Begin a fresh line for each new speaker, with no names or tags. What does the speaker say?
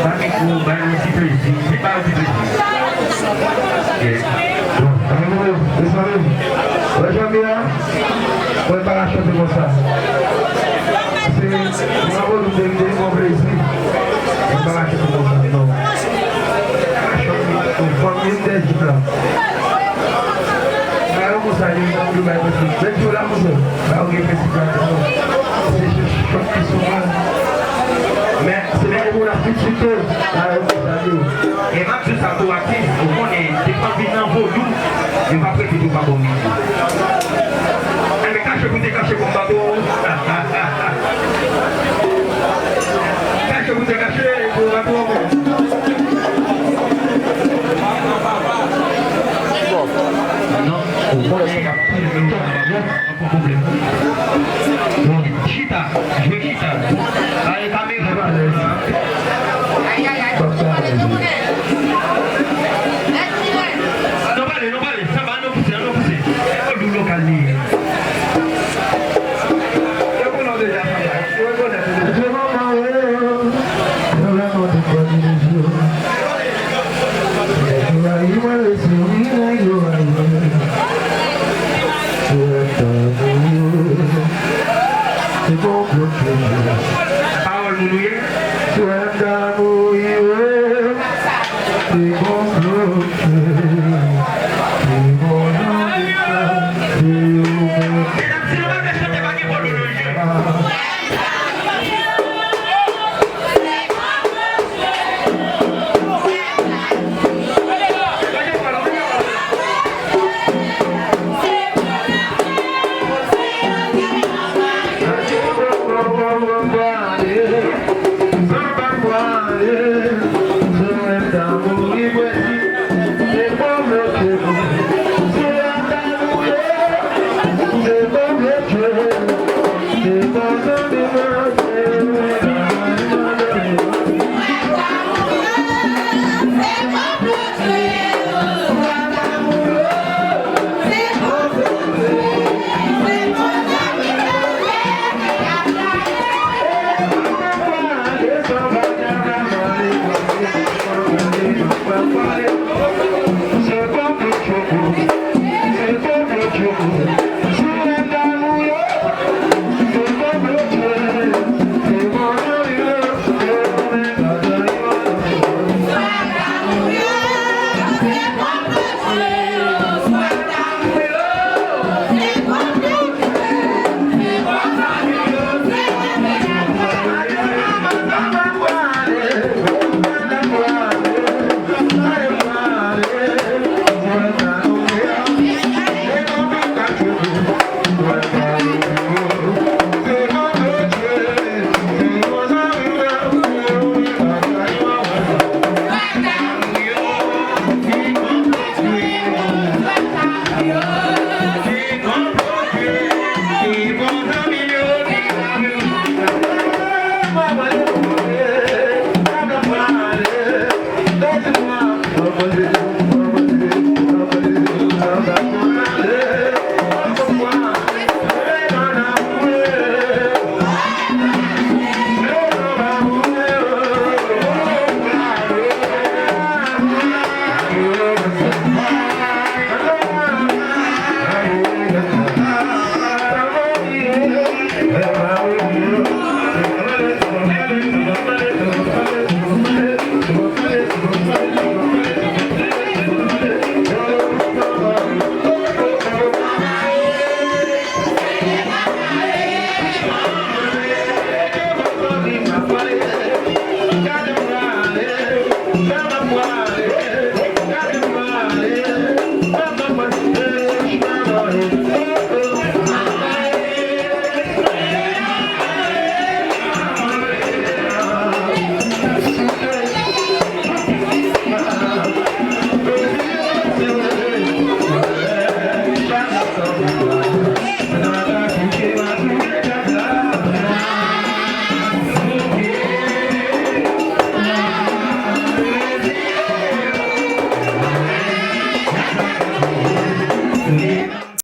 Avec vous, ben, un petit plaisir. C'est pas un petit plaisir.
Ouais, j'aime bien. Ouais, pas la chanter comme ça. C'est mon plaisir. Pas la chanter comme ça, non. La chanter comme famille des diplômes. Alors, vous savez, vous avez dit, mais tu l'as posé. Là, vous avez fait c'est choqué souvent. Mais c'est bien pour la petite. Et même si ça doit être, on est pas bien pour nous, je ne vais pas prêter tout pas bon. Mais quand je vous ai caché comme bateau, quand je vous ai caché pour bateau,
non, on est pas problème. Chita, je veux chita. Allez, caméra. Non, parlez, ça va nous pousser, C'est du local. Parole mouillée.
Vamos ver.